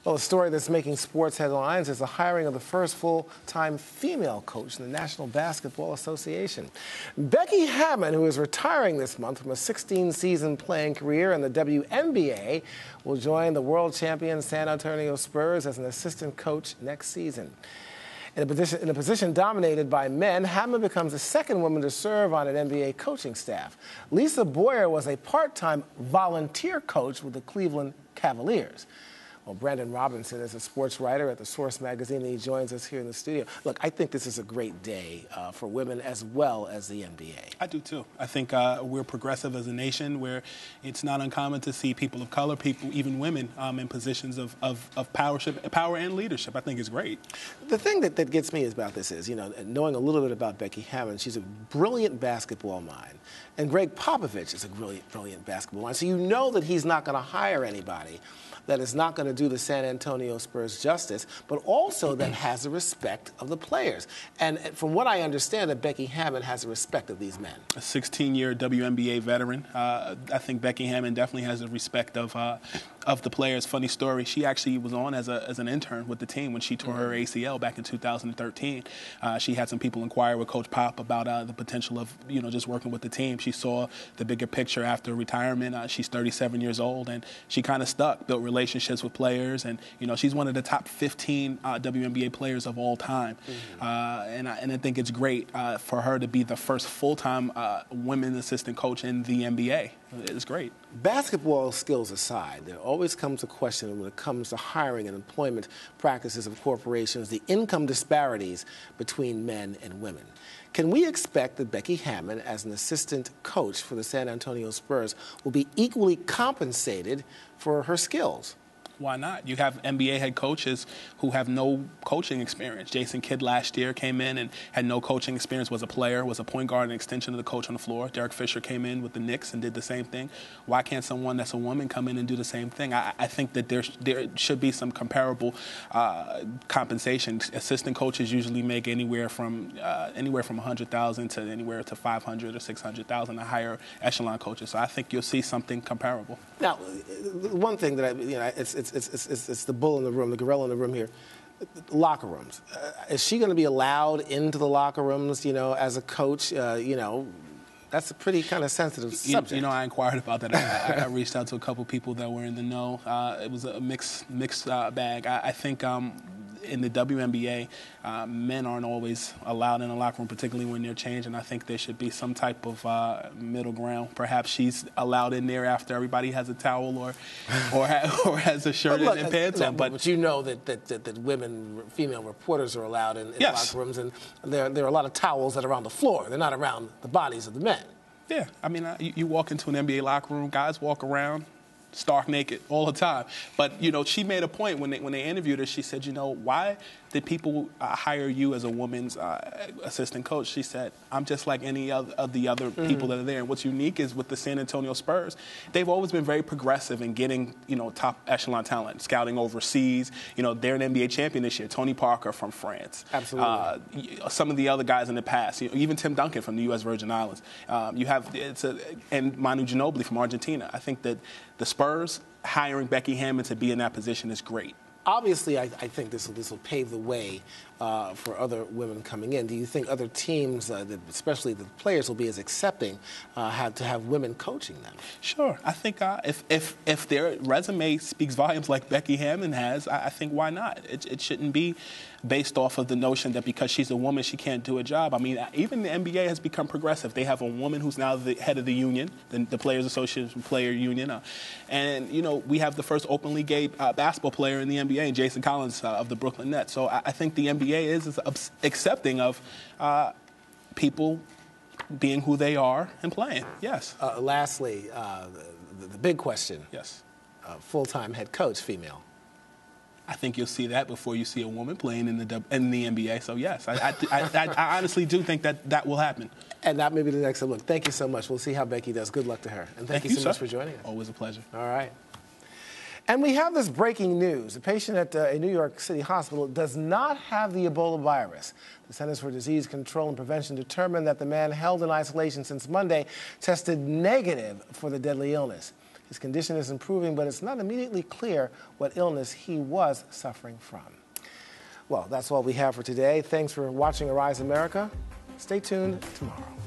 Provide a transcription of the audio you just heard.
Well, a story that's making sports headlines is the hiring of the first full-time female coach in the National Basketball Association. Becky Hammon, who is retiring this month from a 16-season playing career in the WNBA, will join the world champion San Antonio Spurs as an assistant coach next season. In a position dominated by men, Hammon becomes the second woman to serve on an NBA coaching staff. Lisa Boyer was a part-time volunteer coach with the Cleveland Cavaliers. Well, Brandon Robinson is a sports writer at The Source magazine, and he joins us here in the studio. Look, I think this is a great day for women as well as the NBA. I do, too. I think we're progressive as a nation where it's not uncommon to see people of color, even women, in positions of power and leadership. I think it's great. The thing that gets me about this is, knowing a little bit about Becky Hammon, she's a brilliant basketball mind. And Greg Popovich is a brilliant basketball mind. So you know that he's not going to hire anybody that is not going to do the San Antonio Spurs justice, but also that has the respect of the players. And from what I understand, that Becky Hammon has the respect of these men. A 16-year WNBA veteran. I think Becky Hammon definitely has the respect of the players. Funny story, she actually was on as an intern with the team when she tore her ACL back in 2013. She had some people inquire with Coach Pop about the potential of just working with the team. She saw the bigger picture after retirement. She's 37 years old, and she kind of stuck, built relationships with players, and she's one of the top 15 WNBA players of all time. And I think it's great for her to be the first full-time women assistant coach in the NBA. It's great. Basketball skills aside, there always comes a question when it comes to hiring and employment practices of corporations, the income disparities between men and women. Can we expect that Becky Hammon, as an assistant coach for the San Antonio Spurs, will be equally compensated for her skills? Why not? You have NBA head coaches who have no coaching experience. Jason Kidd last year came in and had no coaching experience, was a player, was a point guard, an extension of the coach on the floor. Derek Fisher came in with the Knicks and did the same thing. Why can't someone that's a woman come in and do the same thing? I think that there should be some comparable compensation. Assistant coaches usually make anywhere from $100,000 to anywhere to $500,000 or $600,000. The higher echelon coaches. So I think you'll see something comparable. Now, one thing that it's the bull in the room, the gorilla in the room here. Locker rooms. Is she going to be allowed into the locker rooms, as a coach? That's a pretty kind of sensitive subject. I inquired about that. I reached out to a couple people that were in the know. It was a mixed bag. I think in the WNBA, men aren't always allowed in the locker room, particularly when they're changing. I think there should be some type of middle ground. Perhaps she's allowed in there after everybody has a towel or has a shirt and pants on. But you know that women, female reporters are allowed in locker rooms, and there are a lot of towels that are on the floor. They're not around the bodies of the men. Yeah, I mean, you walk into an NBA locker room, guys walk around stark naked all the time. But, she made a point when they interviewed her. She said, why did people hire you as a woman's assistant coach? She said, I'm just like any of the other people that are there. And what's unique is with the San Antonio Spurs, they've always been very progressive in getting, top echelon talent, scouting overseas. They're an NBA champion this year. Tony Parker from France. Absolutely. Some of the other guys in the past, even Tim Duncan from the U.S. Virgin Islands. And Manu Ginobili from Argentina. I think that the Spurs hiring Becky Hammon to be in that position is great. Obviously, I think this will pave the way for other women coming in. Do you think other teams, especially the players, will be as accepting to have women coaching them? Sure. I think if their resume speaks volumes like Becky Hammon has, I think why not? It shouldn't be based off of the notion that because she's a woman, she can't do a job. I mean, even the NBA has become progressive. They have a woman who's now the head of the union, the Players Association Player Union. And we have the first openly gay basketball player in the NBA, Jason Collins of the Brooklyn Nets. So I think the NBA is accepting of people being who they are and playing. Yes. Lastly, the big question. Yes. Full-time head coach, female. I think you'll see that before you see a woman playing in the NBA. So, yes, I honestly do think that will happen. And that may be the next look. Thank you so much. We'll see how Becky does. Good luck to her. And thank you so much for joining us. Always a pleasure. All right. And we have this breaking news. A patient at a New York City hospital does not have the Ebola virus. The Centers for Disease Control and Prevention determined that the man held in isolation since Monday tested negative for the deadly illness. His condition is improving, but it's not immediately clear what illness he was suffering from. Well, that's all we have for today. Thanks for watching Arise America. Stay tuned tomorrow.